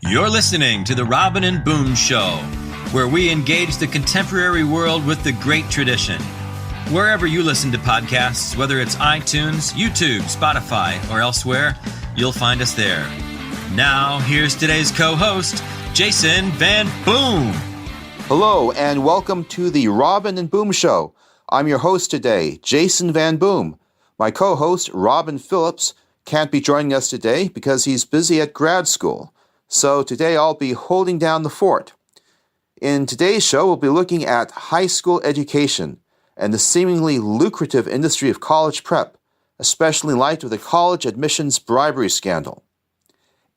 You're listening to the Robin and Boone Show, where we engage the contemporary world with the great tradition. Wherever you listen to podcasts, whether it's iTunes, YouTube, Spotify, or elsewhere, you'll find us there. Now, here's today's co-host, Jason Van Boom. Hello, and welcome to the Robin and Boom Show. I'm your host today, Jason Van Boom. My co-host, Robin Phillips, can't be joining us today because he's busy at grad school. So today I'll be holding down the fort. In today's show, we'll be looking at high school education and the seemingly lucrative industry of college prep, especially in light of the college admissions bribery scandal.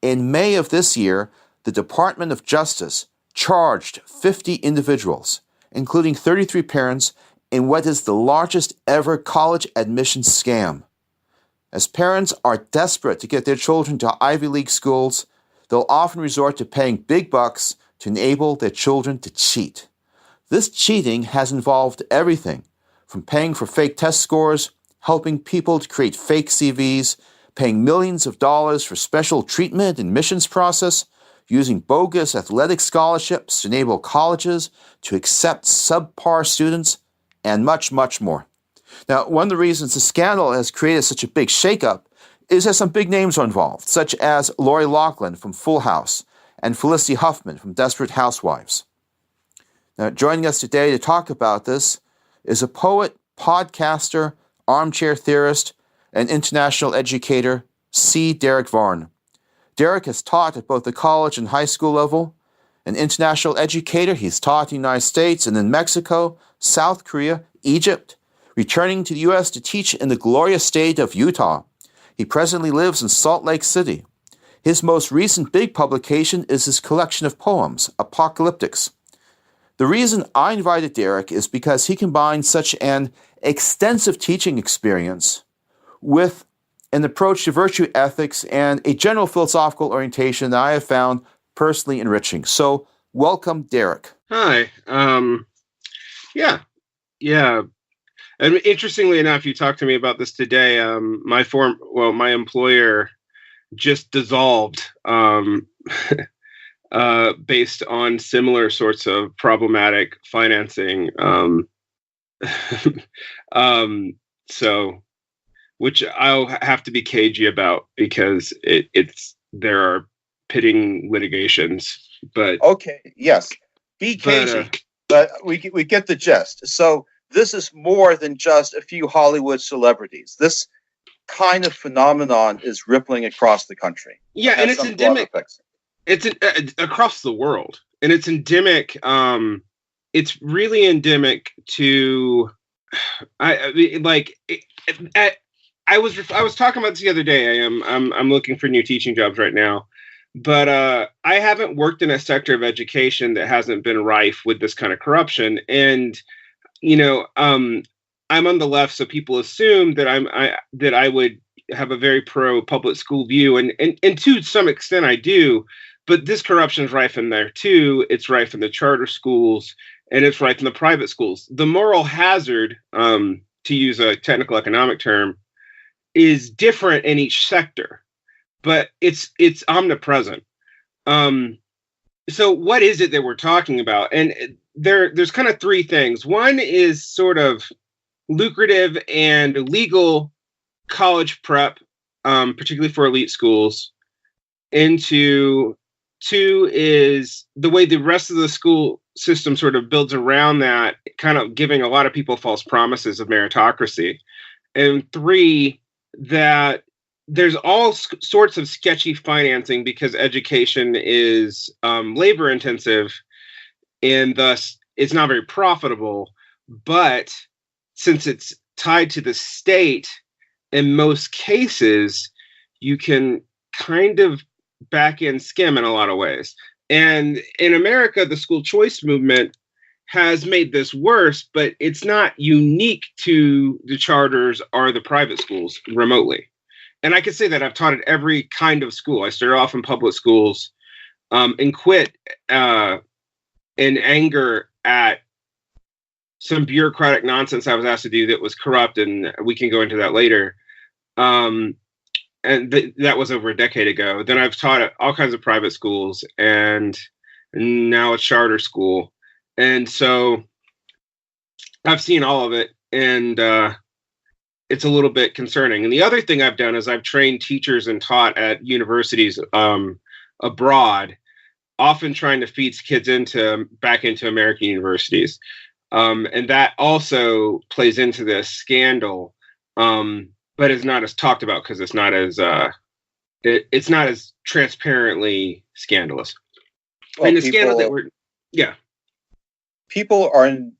In May of this year, the Department of Justice charged 50 individuals, including 33 parents, in what is the largest ever college admissions scam. As parents are desperate to get their children to Ivy League schools, they'll often resort to paying big bucks to enable their children to cheat. This cheating has involved everything from paying for fake test scores, helping people to create fake CVs, paying millions of dollars for special treatment and admissions process, using bogus athletic scholarships to enable colleges to accept subpar students, and much, much more. Now, one of the reasons the scandal has created such a big shakeup is that some big names are involved, such as Lori Loughlin from Full House and Felicity Huffman from Desperate Housewives. Now, joining us today to talk about this is a poet, podcaster, armchair theorist, and international educator, C. Derick Varn. Derick has taught at both the college and high school level. An international educator, he's taught in the United States and in Mexico, South Korea, Egypt, returning to the U.S. to teach in the glorious state of Utah. He presently lives in Salt Lake City. His most recent big publication is his collection of poems, Apocalyptics. The reason I invited Derick is because he combines such an extensive teaching experience with an approach to virtue ethics and a general philosophical orientation that I have found personally enriching. So, welcome, Derick. Hi. Yeah. And interestingly enough, you talked to me about this today. My employer just dissolved based on similar sorts of problematic financing. Which I'll have to be cagey about because there are pitting litigations. But okay, yes, be cagey, but we get the gist. So this is more than just a few Hollywood celebrities. This kind of phenomenon is rippling across the country. Yeah, and it's endemic. It's across the world, and it's endemic. It's really endemic to. I was talking about this the other day. I'm looking for new teaching jobs right now, but I haven't worked in a sector of education that hasn't been rife with this kind of corruption. And I'm on the left, so people assume that I would have a very pro public school view, and to some extent I do. But this corruption is rife in there too. It's rife in the charter schools, and it's rife in the private schools. The moral hazard, to use a technical economic term, is different in each sector, but it's omnipresent. So what is it that we're talking about? And there's kind of three things. One is sort of lucrative and legal college prep, particularly for elite schools. Two is the way the rest of the school system sort of builds around that, kind of giving a lot of people false promises of meritocracy. And three, that there's all sorts of sketchy financing because education is labor intensive and thus it's not very profitable. But since it's tied to the state, in most cases, you can kind of back end skim in a lot of ways. And in America, the school choice movement has made this worse, but it's not unique to the charters or the private schools remotely. And I can say that I've taught at every kind of school. I started off in public schools and quit in anger at some bureaucratic nonsense I was asked to do that was corrupt, and we can go into that later. that was over a decade ago. Then I've taught at all kinds of private schools, and now a charter school. And so I've seen all of it, and it's a little bit concerning. And the other thing I've done is I've trained teachers and taught at universities abroad, often trying to feed kids back into American universities. And that also plays into this scandal, but is not as talked about because it's not as transparently scandalous. Well, and the scandal that people are, I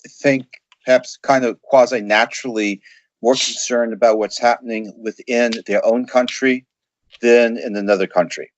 think, perhaps kind of quasi-naturally more concerned about what's happening within their own country than in another country.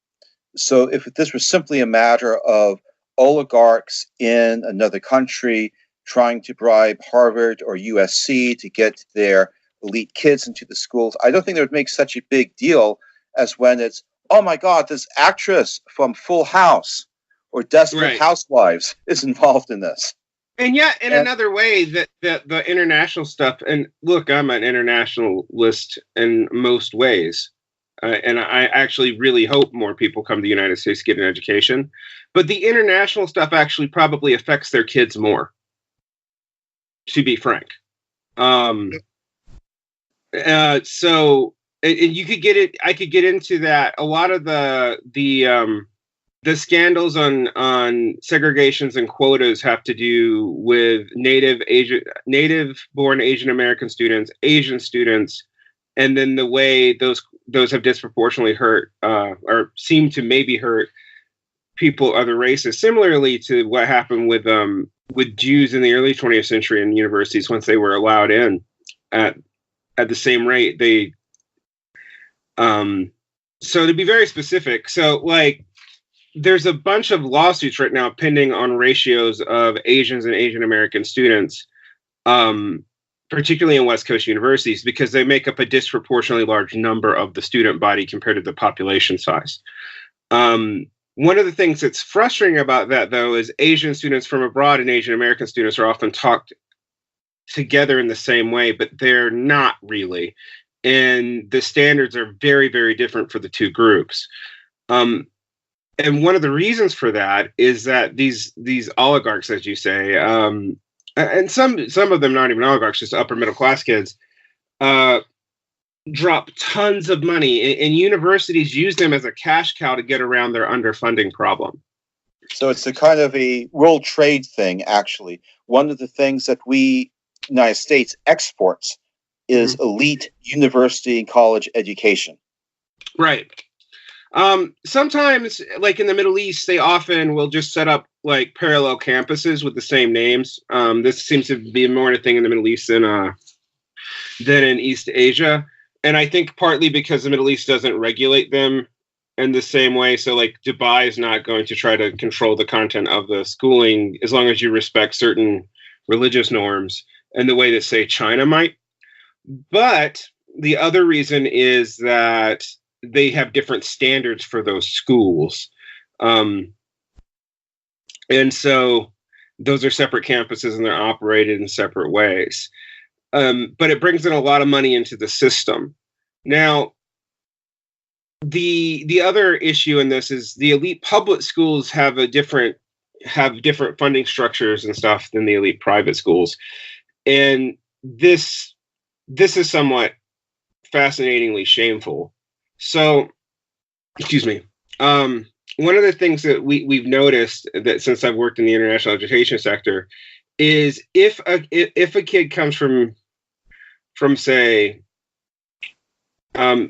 So if this was simply a matter of oligarchs in another country trying to bribe Harvard or USC to get their elite kids into the schools, I don't think it would make such a big deal as when it's, oh my God, this actress from Full House or Desperate Housewives is involved in this. And yet, in another way, that the international stuff, and look, I'm an internationalist in most ways, and I actually really hope more people come to the United States to get an education. But the international stuff actually probably affects their kids more, to be frank. So you could get it. I could get into that. A lot of the scandals on segregations and quotas have to do with native-born Asian American students, Asian students, and then the way those have disproportionately hurt or seem to maybe hurt people other races. Similarly to what happened with Jews in the early 20th century in universities once they were allowed in at the same rate. So to be very specific, so like, there's a bunch of lawsuits right now pending on ratios of Asians and Asian American students, particularly in West Coast universities, because they make up a disproportionately large number of the student body compared to the population size. One of the things that's frustrating about that, though, is Asian students from abroad and Asian American students are often talked together in the same way, but they're not really. And the standards are very, very different for the two groups. And one of the reasons for that is that these oligarchs, as you say, and some of them not even oligarchs, just upper middle class kids, drop tons of money, and universities use them as a cash cow to get around their underfunding problem. So it's a kind of a world trade thing, actually. One of the things that we, United States, exports is elite university and college education. Right. Sometimes, like in the Middle East, they often will just set up like parallel campuses with the same names. This seems to be more a thing in the Middle East than in East Asia. And I think partly because the Middle East doesn't regulate them in the same way. So like Dubai is not going to try to control the content of the schooling as long as you respect certain religious norms in the way that, say, China might. But the other reason is that they have different standards for those schools. And so those are separate campuses and they're operated in separate ways. But it brings in a lot of money into the system. Now, the other issue in this is the elite public schools have different funding structures and stuff than the elite private schools. And this is somewhat fascinatingly shameful. So, excuse me. One of the things that we've noticed that since I've worked in the international education sector is if a kid comes from say, I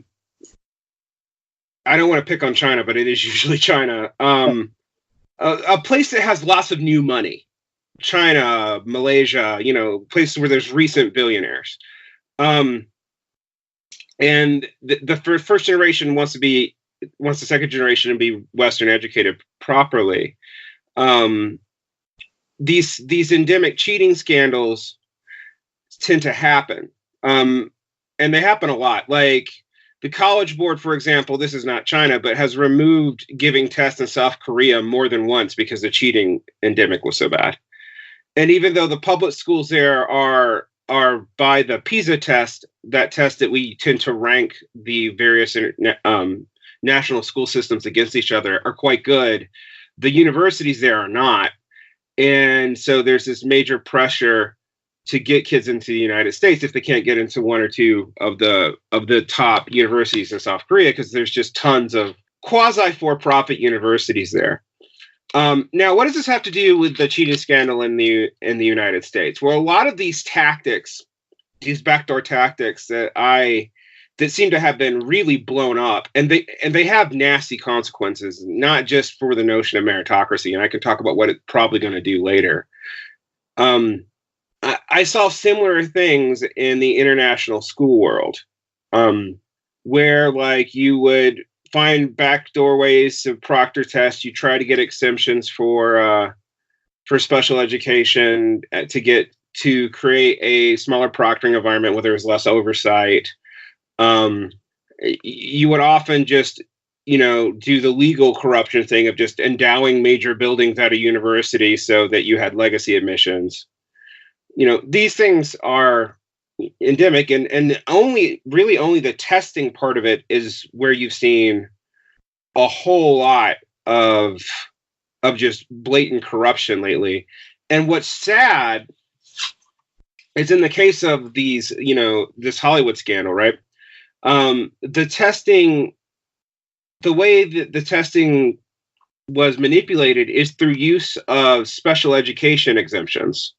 don't want to pick on China, but it is usually China. A place that has lots of new money, China, Malaysia, places where there's recent billionaires. And the first generation wants the second generation to be Western educated properly. These endemic cheating scandals tend to happen. And they happen a lot. Like the College Board, for example, this is not China, but has removed giving tests in South Korea more than once because the cheating endemic was so bad. And even though the public schools there are are by the PISA test, that test that we tend to rank the various national school systems against each other, are quite good. The universities there are not. And so there's this major pressure to get kids into the United States if they can't get into one or two of the top universities in South Korea, because there's just tons of quasi for-profit universities there. Now, what does this have to do with the cheating scandal in the United States? Well, a lot of these tactics, these backdoor tactics that seem to have been really blown up, and they have nasty consequences, not just for the notion of meritocracy, and I can talk about what it's probably going to do later. I saw similar things in the international school world, where like you would find backdoor ways to proctor tests. You try to get exemptions for special education to create a smaller proctoring environment where there's less oversight. You would often just, do the legal corruption thing of just endowing major buildings at a university so that you had legacy admissions. These things are endemic, and only the testing part of it is where you've seen a whole lot of just blatant corruption lately. And what's sad is in the case of these, this Hollywood scandal, right? The way that the testing was manipulated is through use of special education exemptions.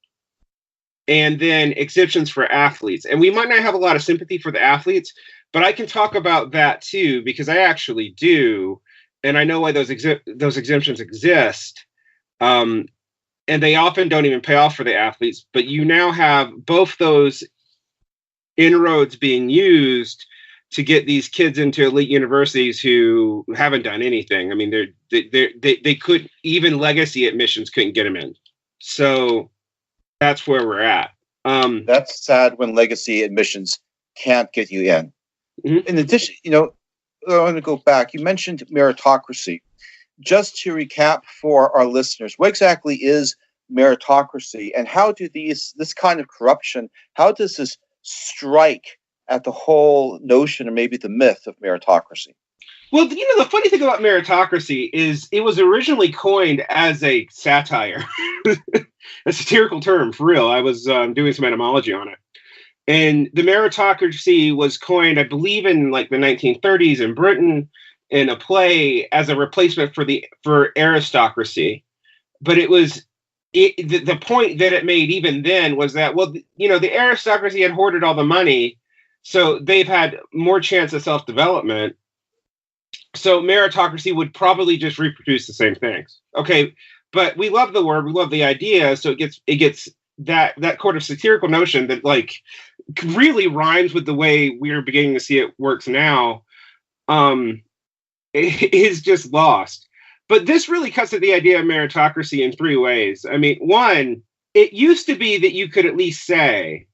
And then exemptions for athletes. And we might not have a lot of sympathy for the athletes, but I can talk about that too, because I actually do. And I know why those exemptions exist. And they often don't even pay off for the athletes. But you now have both those inroads being used to get these kids into elite universities who haven't done anything. I mean, they could, even legacy admissions couldn't get them in. So that's where we're at. That's sad when legacy admissions can't get you in. Mm-hmm. In addition, I want to go back. You mentioned meritocracy. Just to recap for our listeners, what exactly is meritocracy, and how do this kind of corruption, how does this strike at the whole notion or maybe the myth of meritocracy? Well, the funny thing about meritocracy is it was originally coined as a satire, a satirical term, for real. I was doing some etymology on it. And the meritocracy was coined, I believe, in like the 1930s in Britain in a play as a replacement for aristocracy. But the point that it made even then was that, well, the aristocracy had hoarded all the money, so they've had more chance of self-development. So meritocracy would probably just reproduce the same things. Okay, but we love the word, we love the idea, so it gets that kind of satirical notion that like really rhymes with the way we're beginning to see it works now. It is just lost. But this really cuts at the idea of meritocracy in three ways. I mean, one, it used to be that you could at least say,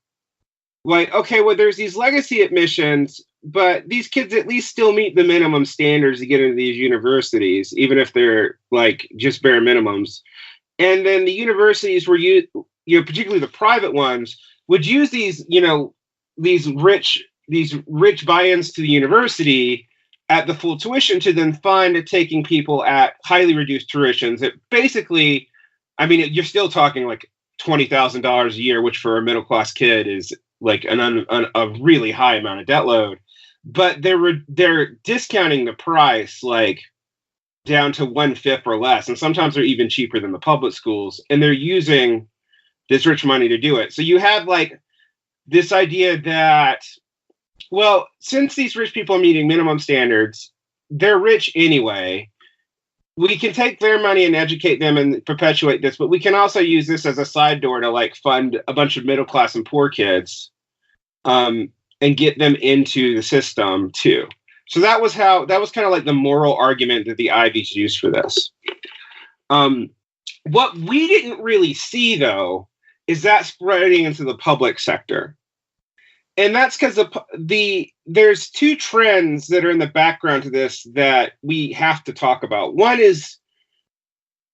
like, okay, well, there's these legacy admissions, but these kids at least still meet the minimum standards to get into these universities, even if they're like just bare minimums. And then the universities were particularly the private ones, would use these, these rich buy-ins to the university at the full tuition to then fund taking people at highly reduced tuitions. It basically, I mean, you're still talking like $20,000 a year, which for a middle-class kid is like a really high amount of debt load. But they're discounting the price like down to 1/5 or less, and sometimes they're even cheaper than the public schools. And they're using this rich money to do it. So you have like this idea that, well, since these rich people are meeting minimum standards, they're rich anyway. We can take their money and educate them and perpetuate this, but we can also use this as a side door to like fund a bunch of middle class and poor kids, and get them into the system too. So that was kind of like the moral argument that the Ivies used for this. What we didn't really see though is that spreading into the public sector. And that's because there's two trends that are in the background to this that we have to talk about. One is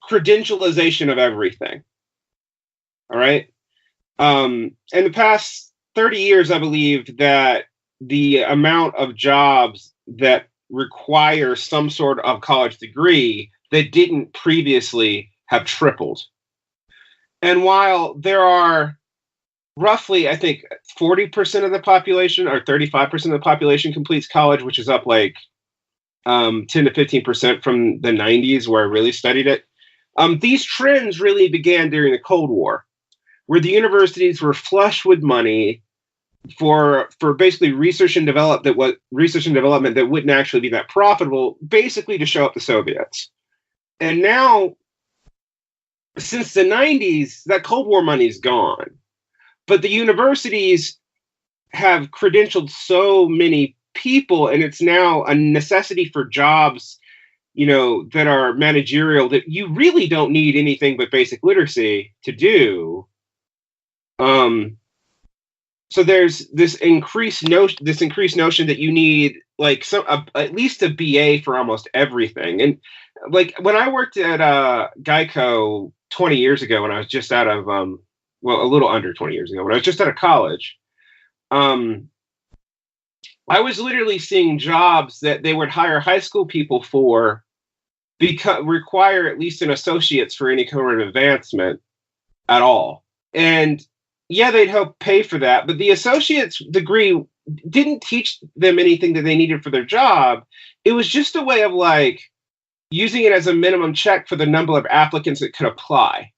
credentialization of everything. All right. In the past 30 years, I believe that the amount of jobs that require some sort of college degree that didn't previously have tripled. And while there are roughly, I think, 40% of the population or 35% of the population completes college, which is up like 10 to 15% from the 90s where I really studied it. These trends really began during the Cold War, where the universities were flush with money for basically research and development that wouldn't actually be that profitable, basically to show up the Soviets. And now, since the 90s, that Cold War money is gone. But the universities have credentialed so many people, and it's now a necessity for jobs, that are managerial, that you really don't need anything but basic literacy to do. So there's this increased notion that you need like at least a BA for almost everything. And like when I worked at Geico 20 years ago, when I was just out of a little under 20 years ago, when I was just out of college, I was literally seeing jobs that they would hire high school people for because require at least an associate's for any kind of advancement at all. And yeah, they'd help pay for that, but the associate's degree didn't teach them anything that they needed for their job. It was just a way of like using it as a minimum check for the number of applicants that could apply.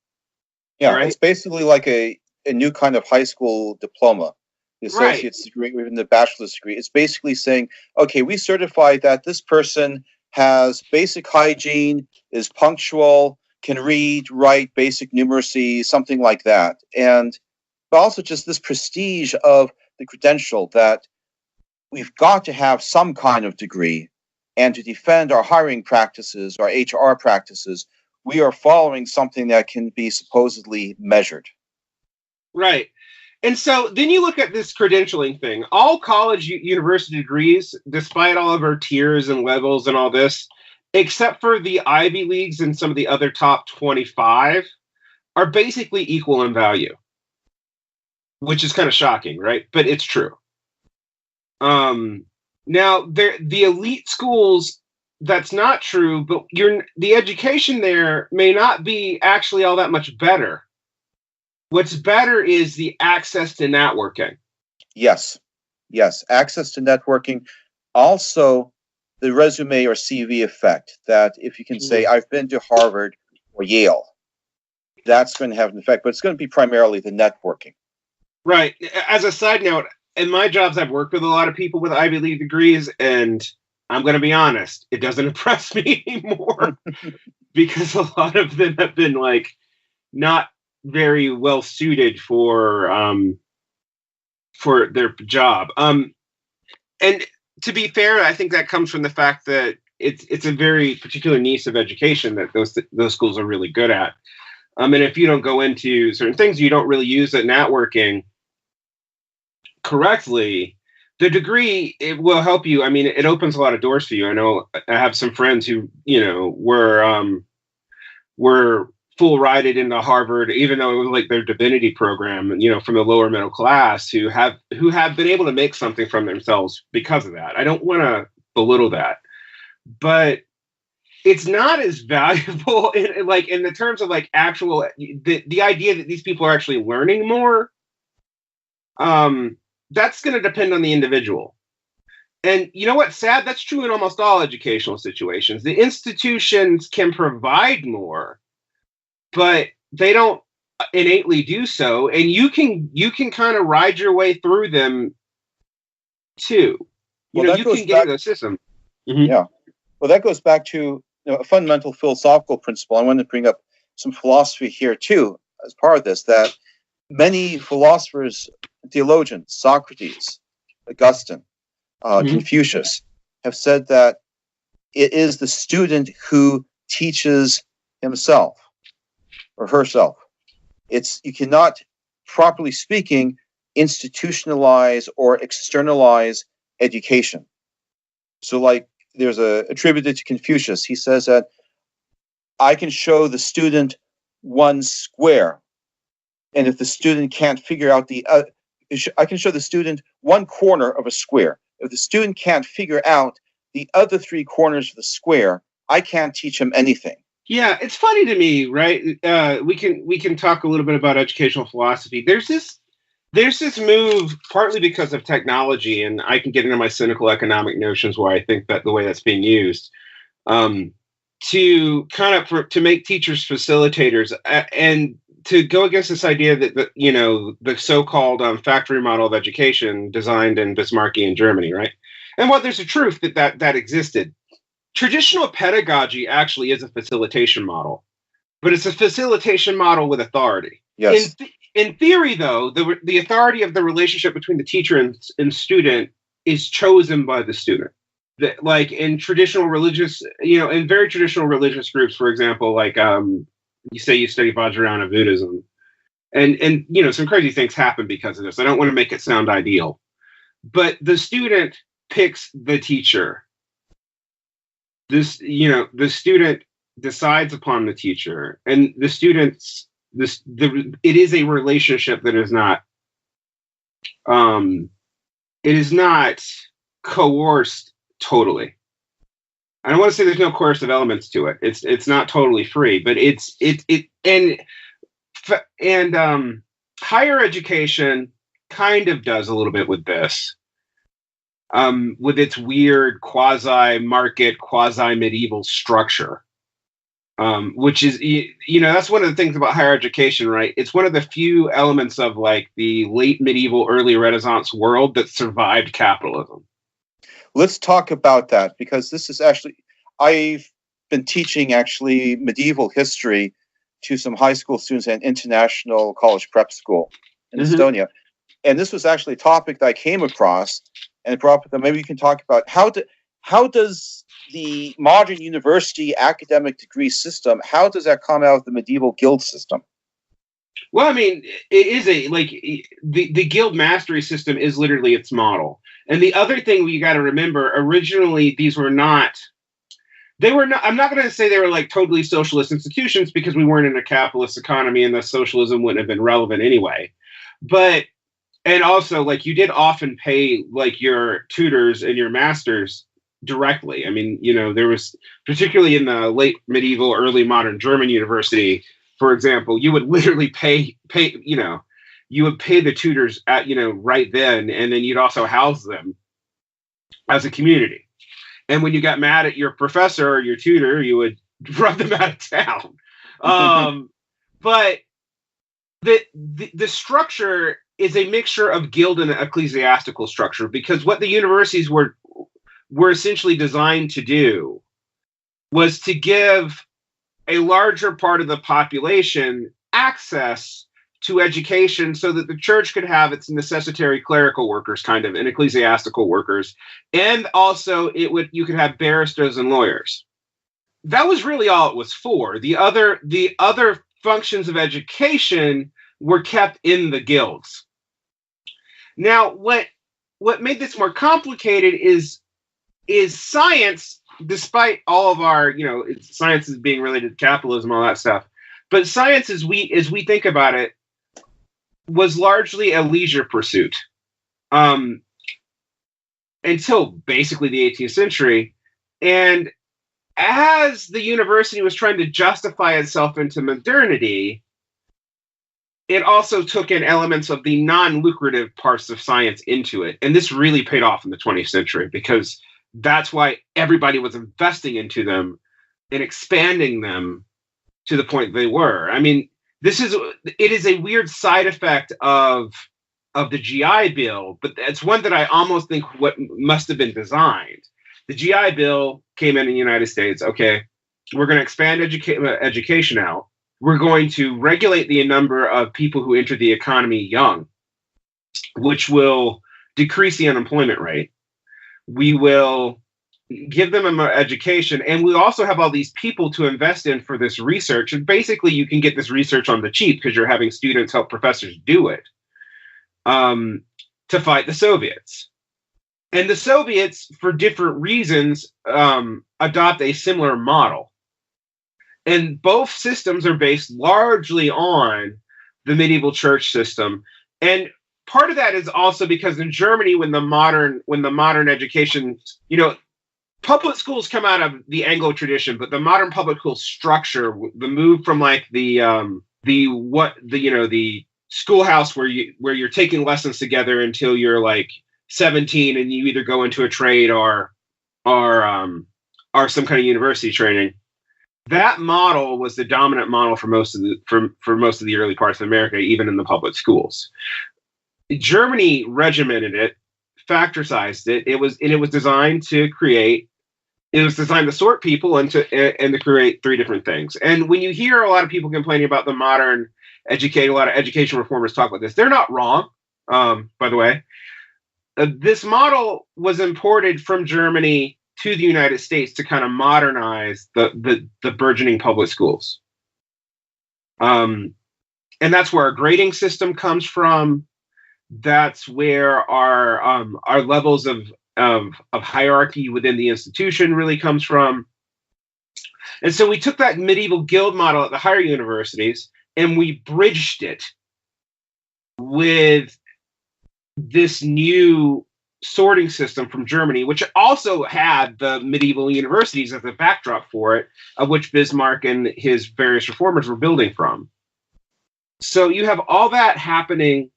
Yeah, right? It's basically like a new kind of high school diploma. The associate's degree, or even the bachelor's degree. It's basically saying, okay, we certify that this person has basic hygiene, is punctual, can read, write, basic numeracy, something like that. But also just this prestige of the credential that we've got to have some kind of degree, and to defend our hiring practices, our HR practices, we are following something that can be supposedly measured. Right. And so then you look at this credentialing thing. All college university degrees, despite all of our tiers and levels and all this, except for the Ivy Leagues and some of the other top 25, are basically equal in value. Which is kind of shocking, right? But it's true. Now, the elite schools, that's not true, but the education there may not be actually all that much better. What's better is the access to networking. Yes, access to networking. Also, the resume or CV effect, that if you can say, I've been to Harvard or Yale, that's going to have an effect, but it's going to be primarily the networking. Right. As a side note, in my jobs, I've worked with a lot of people with Ivy League degrees, and I'm going to be honest, it doesn't impress me anymore because a lot of them have been like not very well suited for their job. And to be fair, I think that comes from the fact that it's a very particular niche of education that those schools are really good at. And if you don't go into certain things, you don't really use that networking correctly, the degree, it will help you. I mean, it opens a lot of doors for you. I know I have some friends who, were full rided into Harvard, even though it was like their divinity program, from the lower middle class, who have been able to make something from themselves because of that. I don't want to belittle that, but it's not as valuable in the terms of like actual the idea that these people are actually learning more. That's going to depend on the individual. And you know what's sad? That's true in almost all educational situations. The institutions can provide more, but they don't innately do so. And you can kind of ride your way through them too. You can get into the system. Mm-hmm. Yeah. Well, that goes back to a fundamental philosophical principle. I want to bring up some philosophy here too, as part of this, that many philosophers, theologians, Socrates, Augustine, Confucius, have said that it is the student who teaches himself or herself. You cannot, properly speaking, institutionalize or externalize education. So like there's attributed to Confucius, he says that I can show the student one square, and if the student can't figure out I can show the student one corner of a square. If the student can't figure out the other three corners of the square, I can't teach him anything. Yeah, it's funny to me, right? We can talk a little bit about educational philosophy. There's this move, partly because of technology, and I can get into my cynical economic notions where I think that the way that's being used, to to make teachers facilitators, and to go against this idea that the so-called factory model of education designed in Bismarckian Germany, right? And while there's a truth that existed, traditional pedagogy actually is a facilitation model, but it's a facilitation model with authority. Yes. In theory, though, the authority of the relationship between the teacher and student is chosen by the student. Like in traditional religious, in very traditional religious groups, for example, like you say you study Vajrayana Buddhism, and some crazy things happen because of this. I don't want to make it sound ideal, but the student picks the teacher. The student decides upon the teacher, and the students. It is a relationship that is not. It is not coerced totally. I don't want to say there's no coercive elements to it. It's not totally free, but higher education kind of does a little bit with this. With its weird quasi-market, quasi-medieval structure, which is, that's one of the things about higher education, right? It's one of the few elements of like the late medieval, early Renaissance world that survived capitalism. Let's talk about that, because this is actually, I've been teaching actually medieval history to some high school students at an international college prep school in Estonia. And this was actually a topic that I came across, and brought up with them. Maybe you can talk about how does the modern university academic degree system, how does that come out of the medieval guild system? Well, I mean, it is the guild mastery system is literally its model. And the other thing we got to remember, originally, I'm not going to say they were like totally socialist institutions, because we weren't in a capitalist economy and thus socialism wouldn't have been relevant anyway. And also, like, you did often pay like your tutors and your masters directly. I mean, there was, particularly in the late medieval, early modern German university, for example, you would literally pay, you would pay the tutors at, right then, and then you'd also house them as a community. And when you got mad at your professor or your tutor, you would run them out of town. But the structure is a mixture of guild and ecclesiastical structure, because what the universities were essentially designed to do was to give a larger part of the population access to education, so that the church could have its necessitary clerical workers, kind of, and ecclesiastical workers, and also you could have barristers and lawyers. That was really all it was for. The other functions of education were kept in the guilds. Now, what made this more complicated is science, despite all of our, science is being related to capitalism, all that stuff. But science, as we think about it, was largely a leisure pursuit until basically the 18th century. And as the university was trying to justify itself into modernity, it also took in elements of the non-lucrative parts of science into it. And this really paid off in the 20th century, because that's why everybody was investing into them and expanding them to the point they were. I mean, it is a weird side effect of the GI Bill, but it's one that I almost think what must have been designed. The GI Bill came in the United States. Okay, we're going to expand education out. We're going to regulate the number of people who enter the economy young, which will decrease the unemployment rate. We will give them an education, and we also have all these people to invest in for this research. And basically, you can get this research on the cheap because you're having students help professors do it to fight the Soviets. And the Soviets, for different reasons, adopt a similar model. And both systems are based largely on the medieval church system. And part of that is also because in Germany, when the modern education, public schools come out of the Anglo tradition, but the modern public school structure, the move from like the schoolhouse where you're taking lessons together until you're like 17 and you either go into a trade or some kind of university training. That model was the dominant model for most of the early parts of America, even in the public schools. Germany regimented it, factorized it. It was designed to create. It was designed to sort people and to create three different things. And when you hear a lot of people complaining about the modern education, a lot of education reformers talk about this. They're not wrong, by the way. This model was imported from Germany to the United States to kind of modernize the burgeoning public schools. And that's where our grading system comes from. That's where our levels of hierarchy within the institution really comes from. And so we took that medieval guild model at the higher universities and we bridged it with this new sorting system from Germany, which also had the medieval universities as a backdrop for it, of which Bismarck and his various reformers were building from. So you have all that happening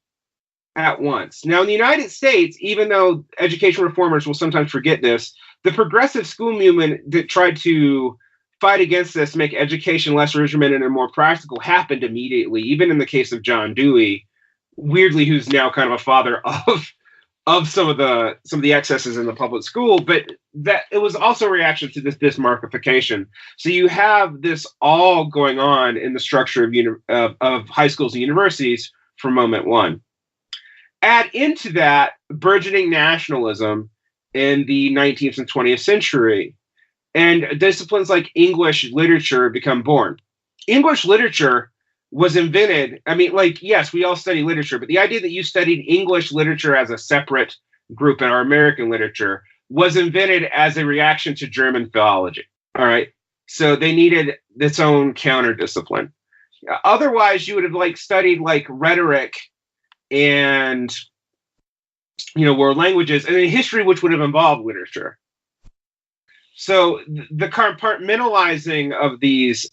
at once. Now, in the United States, even though education reformers will sometimes forget this, the progressive school movement that tried to fight against this, make education less regimented and more practical, happened immediately, even in the case of John Dewey, weirdly, who's now kind of a father of some of the excesses in the public school, but that it was also a reaction to this Bismarckification. So you have this all going on in the structure of high schools and universities from moment one. Add into that burgeoning nationalism in the 19th and 20th century, and disciplines like English literature become born. English literature was invented. I mean, like, yes, we all study literature, but the idea that you studied English literature as a separate group in our American literature was invented as a reaction to German philology. All right. So they needed its own counter discipline. Otherwise, you would have studied rhetoric and world languages and in history, which would have involved literature. So the compartmentalizing of these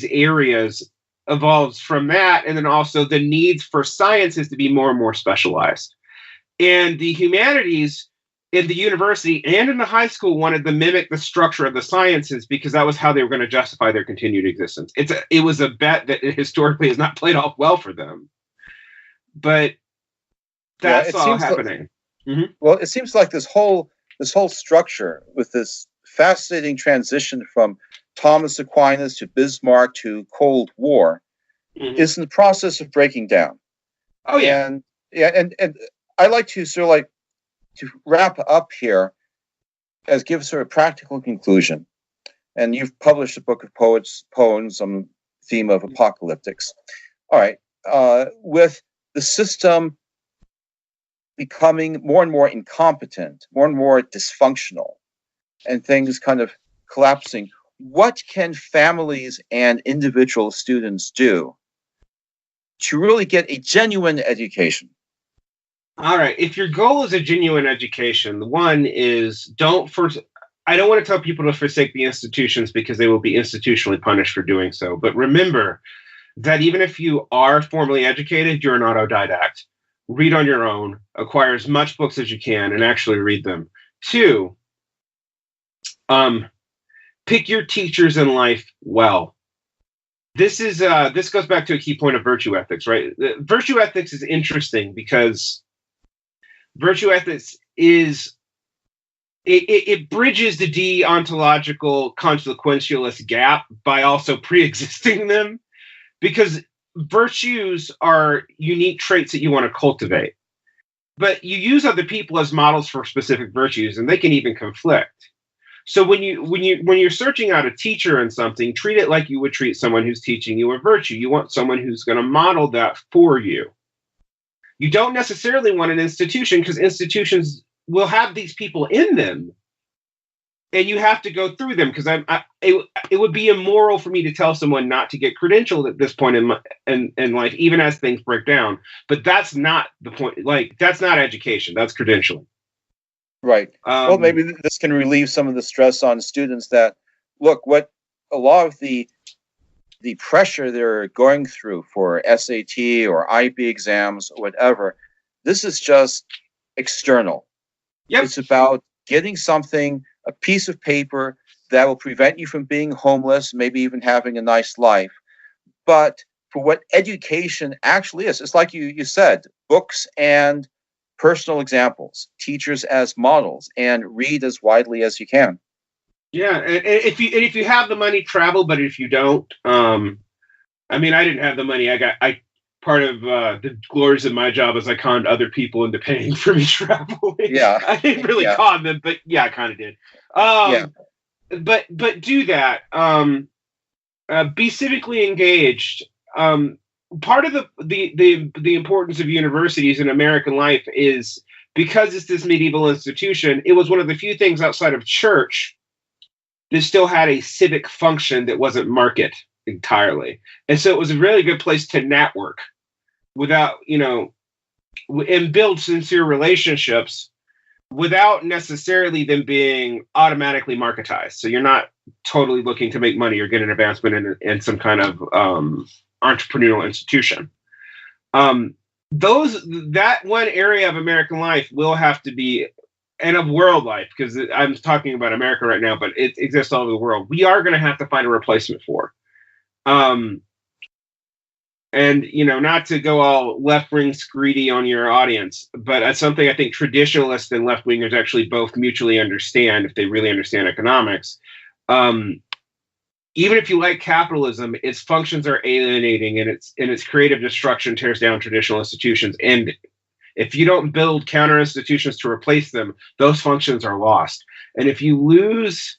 areas evolves from that, and then also the needs for sciences to be more and more specialized. And the humanities in the university and in the high school wanted to mimic the structure of the sciences because that was how they were going to justify their continued existence. It was a bet that historically has not played off well for them. But that's all happening. Well, it seems like this whole structure with this fascinating transition from Thomas Aquinas to Bismarck to Cold War is in the process of breaking down. Oh yeah, and I like to to wrap up here as give sort of a practical conclusion. And you've published a book of poems on the theme of apocalyptics. All right, with the system becoming more and more incompetent, more and more dysfunctional, and things kind of collapsing, what can families and individual students do to really get a genuine education? All right. If your goal is a genuine education, the one is I don't want to tell people to forsake the institutions because they will be institutionally punished for doing so. But remember that even if you are formally educated, you're an autodidact. Read on your own, acquire as much books as you can, and actually read them. 2, pick your teachers in life well. This goes back to a key point of virtue ethics, right? Virtue ethics is interesting because virtue ethics it bridges the deontological consequentialist gap by also pre-existing them, because virtues are unique traits that you want to cultivate, but you use other people as models for specific virtues, and they can even conflict. So when you're searching out a teacher in something, treat it like you would treat someone who's teaching you a virtue. You want someone who's going to model that for you. You don't necessarily want an institution, because institutions will have these people in them, and you have to go through them, because it would be immoral for me to tell someone not to get credentialed at this point in life, even as things break down. But that's not the point. Like, that's not education. That's credentialing. Right. Well, maybe this can relieve some of the stress on students that, look, what a lot of the pressure they're going through for SAT or IB exams or whatever, this is just external. Yep. It's about getting something, a piece of paper that will prevent you from being homeless, maybe even having a nice life. But for what education actually is, it's like you said, books and personal examples, teachers as models, and read as widely as you can. Yeah, and if you have the money, travel. But if you don't, I mean, I didn't have the money. Part of the glories of my job is I conned other people into paying for me traveling. Yeah, I didn't really con them, but yeah, I kind of did. But do that. Be civically engaged. Part of the importance of universities in American life is because it's this medieval institution. It was one of the few things outside of church that still had a civic function that wasn't market entirely, and so it was a really good place to network without, and build sincere relationships without necessarily them being automatically marketized. So you're not totally looking to make money or get an advancement in some kind of entrepreneurial institution. That one area of American life will have to be, and of world life, because I'm talking about America right now, but it exists all over the world. We are going to have to find a replacement for. And, not to go all left-wing greedy on your audience, but that's something I think traditionalists and left-wingers actually both mutually understand if they really understand economics. Even if you like capitalism, its functions are alienating, and its creative destruction tears down traditional institutions. And if you don't build counter institutions to replace them, those functions are lost. And if you lose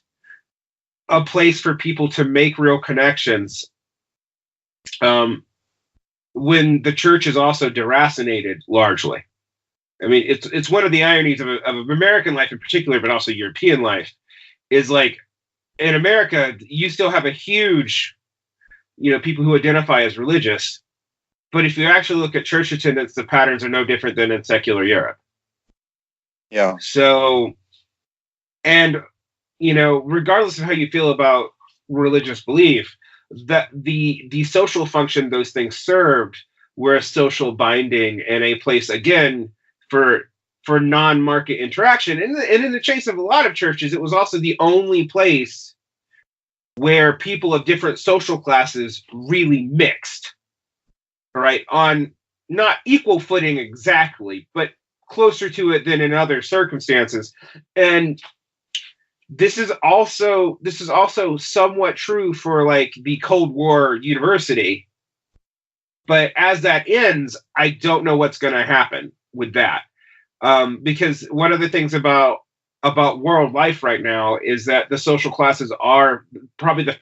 a place for people to make real connections, when the church is also deracinated largely. I mean, it's one of the ironies of American life in particular, but also European life, is like in America, you still have a huge, people who identify as religious. But if you actually look at church attendance, the patterns are no different than in secular Europe. Yeah. So, and, regardless of how you feel about religious belief, that the social function those things served were a social binding and a place, again, for non-market interaction. And in the case of a lot of churches, it was also the only place where people of different social classes really mixed, right? On not equal footing exactly, but closer to it than in other circumstances. And this is also somewhat true for like the Cold War university. But as that ends, I don't know what's going to happen with that. Because one of the things about world life right now is that the social classes are probably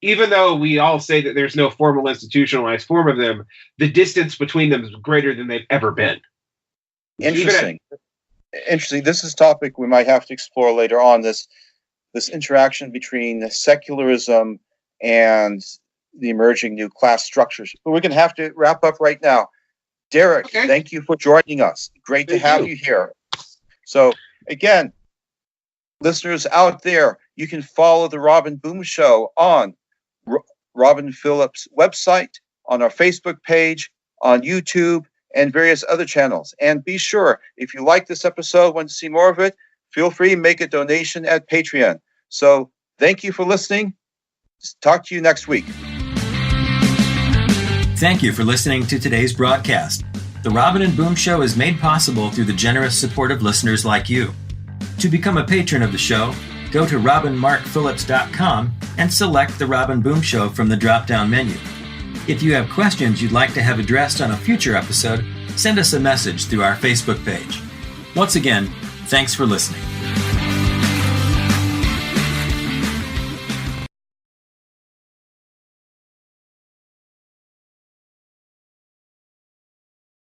even though we all say that there's no formal institutionalized form of them, the distance between them is greater than they've ever been. Interesting. This is a topic we might have to explore later on, this interaction between secularism and the emerging new class structures. But we're going to have to wrap up right now. Derick, Thank you for joining us. Great to have you here. So again, listeners out there, you can follow the Robin Boom Show on Robin Phillips' website, on our Facebook page, on YouTube, and various other channels. And be sure, if you like this episode, want to see more of it, feel free to make a donation at Patreon. So thank you for listening. Talk to you next week. Thank you for listening to today's broadcast. The Robin and Boom Show is made possible through the generous support of listeners like you. To become a patron of the show, go to robinmarkphillips.com and select the Robin Boom Show from the drop-down menu. If you have questions you'd like to have addressed on a future episode, send us a message through our Facebook page. Once again, thanks for listening.